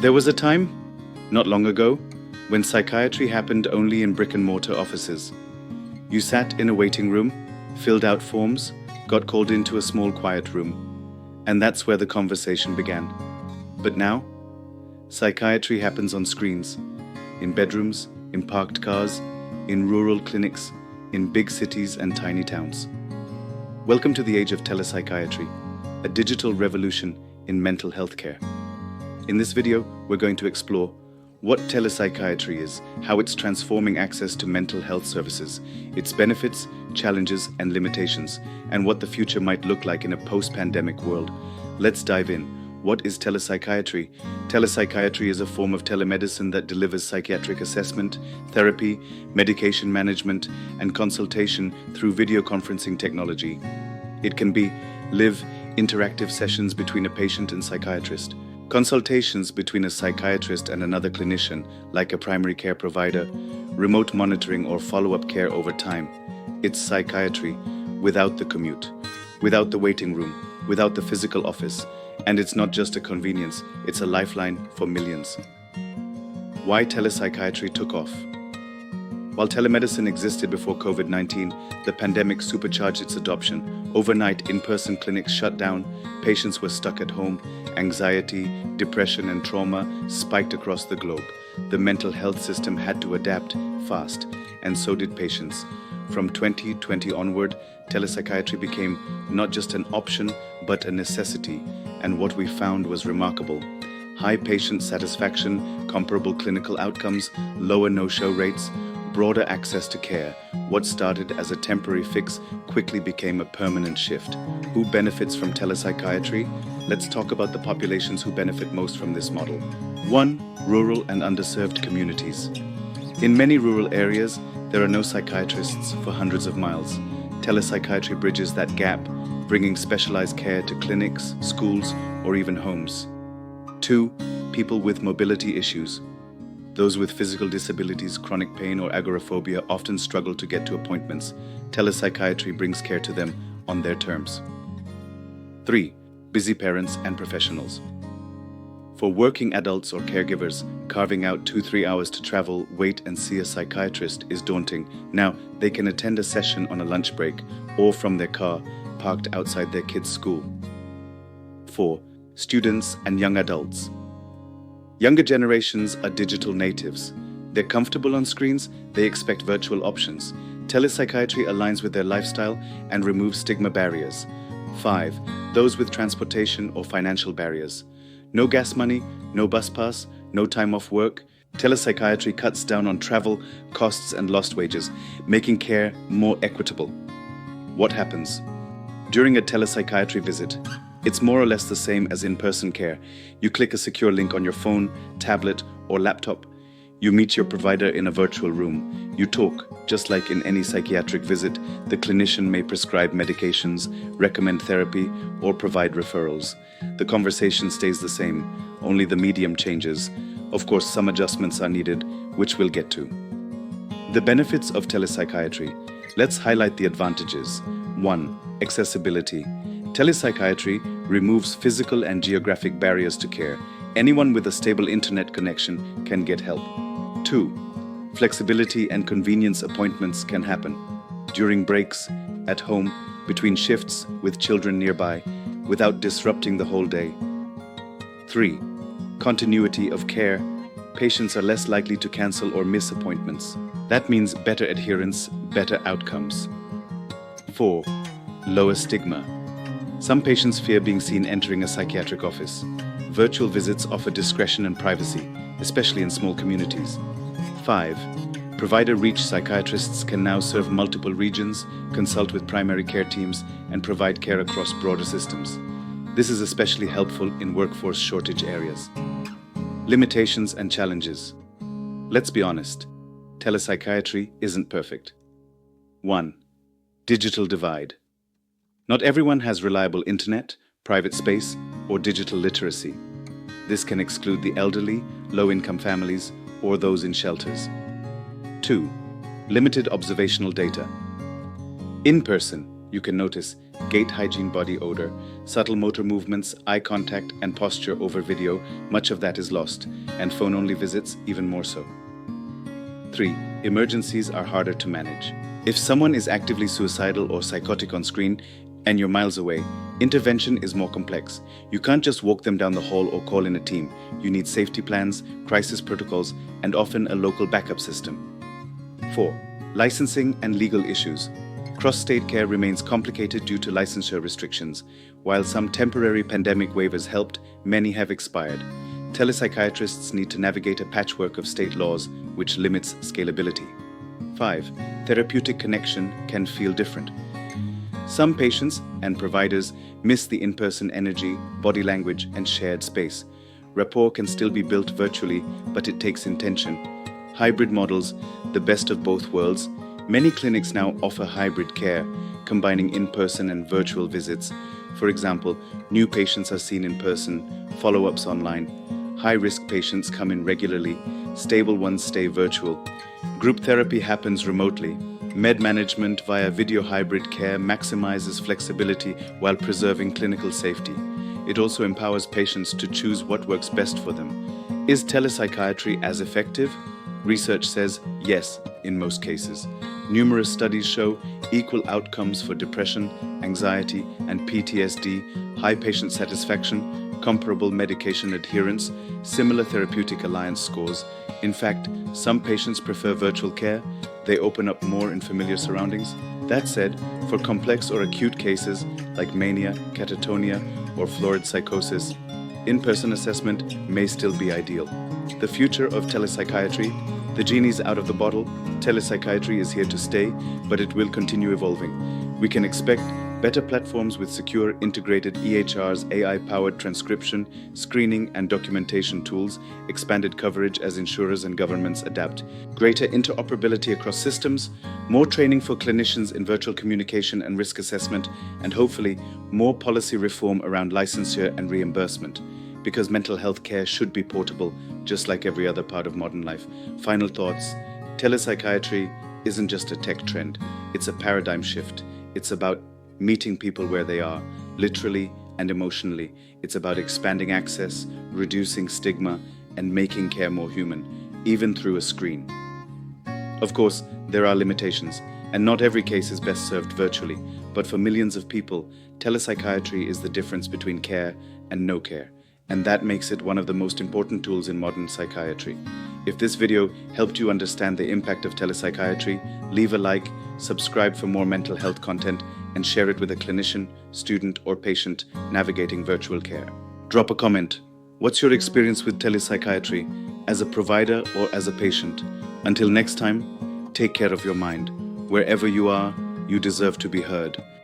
There was a time, not long ago, when psychiatry happened only in brick-and-mortar offices. You sat in a waiting room, filled out forms, got called into a small quiet room, and that's where the conversation began. But now, psychiatry happens on screens, in bedrooms, in parked cars, in rural clinics, in big cities and tiny towns. Welcome to the age of telepsychiatry, a digital revolution in mental health care. In this video, we're going to explore what telepsychiatry is, how it's transforming access to mental health services, its benefits, challenges, and limitations, and what the future might look like in a post-pandemic world. Let's dive in. What is telepsychiatry? Telepsychiatry is a form of telemedicine that delivers psychiatric assessment, therapy, medication management, and consultation through video conferencing technology. It can be live, interactive sessions between a patient and psychiatrist, consultations between a psychiatrist and another clinician, like a primary care provider, remote monitoring or follow-up care over time. It's psychiatry without the commute, without the waiting room, without the physical office. And it's not just a convenience, it's a lifeline for millions. Why telepsychiatry took off? While telemedicine existed before COVID-19, the pandemic supercharged its adoption. Overnight, in-person clinics shut down, patients were stuck at home, anxiety, depression, and trauma spiked across the globe. The mental health system had to adapt fast, and so did patients. From 2020 onward, telepsychiatry became not just an option, but a necessity, and what we found was remarkable. High patient satisfaction, comparable clinical outcomes, lower no-show rates, broader access to care. What started as a temporary fix quickly became a permanent shift. Who benefits from telepsychiatry? Let's talk about the populations who benefit most from this model. 1. Rural and underserved communities. In many rural areas, there are no psychiatrists for hundreds of miles. Telepsychiatry bridges that gap, bringing specialized care to clinics, schools, or even homes. 2. People with mobility issues. Those with physical disabilities, chronic pain, or agoraphobia often struggle to get to appointments. Telepsychiatry brings care to them on their terms. 3. Busy parents and professionals. For working adults or caregivers, carving out 2-3 hours to travel, wait, and see a psychiatrist is daunting. Now, they can attend a session on a lunch break or from their car, parked outside their kids' school. 4. Students and young adults. Younger generations are digital natives. They're comfortable on screens, they expect virtual options. Telepsychiatry aligns with their lifestyle and removes stigma barriers. 5. Those with transportation or financial barriers. No gas money, no bus pass, no time off work. Telepsychiatry cuts down on travel, costs, and lost wages, making care more equitable. What happens? During a telepsychiatry visit, it's more or less the same as in-person care. You click a secure link on your phone, tablet, or laptop. You meet your provider in a virtual room. You talk, just like in any psychiatric visit. The clinician may prescribe medications, recommend therapy, or provide referrals. The conversation stays the same, only the medium changes. Of course, some adjustments are needed, which we'll get to. The benefits of telepsychiatry. Let's highlight the advantages. 1. Accessibility. Telepsychiatry removes physical and geographic barriers to care. Anyone with a stable internet connection can get help. 2. Flexibility and convenience. Appointments can happen during breaks, at home, between shifts, with children nearby, without disrupting the whole day. 3. Continuity of care. Patients are less likely to cancel or miss appointments. That means better adherence, better outcomes. 4. Lower stigma. Some patients fear being seen entering a psychiatric office. Virtual visits offer discretion and privacy, especially in small communities. 5. Provider reach. Psychiatrists can now serve multiple regions, consult with primary care teams, and provide care across broader systems. This is especially helpful in workforce shortage areas. Limitations and challenges. Let's be honest, telepsychiatry isn't perfect. 1. Digital divide. Not everyone has reliable internet, private space, or digital literacy. This can exclude the elderly, low-income families, or those in shelters. 2. Limited observational data. In person, you can notice gait hygiene, body odor, subtle motor movements, eye contact, and posture over video, much of that is lost, and phone-only visits even more so. 3. Emergencies are harder to manage. If someone is actively suicidal or psychotic on screen and you're miles away, intervention is more complex. You can't just walk them down the hall or call in a team. You need safety plans, crisis protocols, and often a local backup system. 4. Licensing and legal issues. Cross-state care remains complicated due to licensure restrictions. While some temporary pandemic waivers helped, many have expired. Telepsychiatrists need to navigate a patchwork of state laws which limits scalability. 5. Therapeutic connection can feel different. Some patients and providers miss the in-person energy, body language, and shared space. Rapport can still be built virtually, but it takes intention. Hybrid models, the best of both worlds. Many clinics now offer hybrid care, combining in-person and virtual visits. For example, new patients are seen in person, follow-ups online. High-risk patients come in regularly, stable ones stay virtual. Group therapy happens remotely. Med management via video hybrid care maximizes flexibility while preserving clinical safety. It also empowers patients to choose what works best for them. Is telepsychiatry as effective? Research says yes, in most cases. Numerous studies show equal outcomes for depression, anxiety, and PTSD, high patient satisfaction, comparable medication adherence, similar therapeutic alliance scores. In fact, some patients prefer virtual care. They open up more in familiar surroundings. That said, for complex or acute cases like mania, catatonia, or florid psychosis, in-person assessment may still be ideal. The future of telepsychiatry, the genie's out of the bottle. Telepsychiatry is here to stay, but it will continue evolving. We can expect better platforms with secure integrated EHRs, AI-powered transcription, screening and documentation tools, expanded coverage as insurers and governments adapt, greater interoperability across systems, more training for clinicians in virtual communication and risk assessment, and hopefully more policy reform around licensure and reimbursement. Because mental health care should be portable, just like every other part of modern life. Final thoughts. Telepsychiatry isn't just a tech trend. It's a paradigm shift. It's about meeting people where they are, literally and emotionally. It's about expanding access, reducing stigma, and making care more human, even through a screen. Of course, there are limitations, and not every case is best served virtually. But for millions of people, telepsychiatry is the difference between care and no care. And that makes it one of the most important tools in modern psychiatry. If this video helped you understand the impact of telepsychiatry, leave a like, subscribe for more mental health content, and share it with a clinician, student, or patient navigating virtual care. Drop a comment. What's your experience with telepsychiatry, as a provider or as a patient? Until next time, take care of your mind. Wherever you are, you deserve to be heard.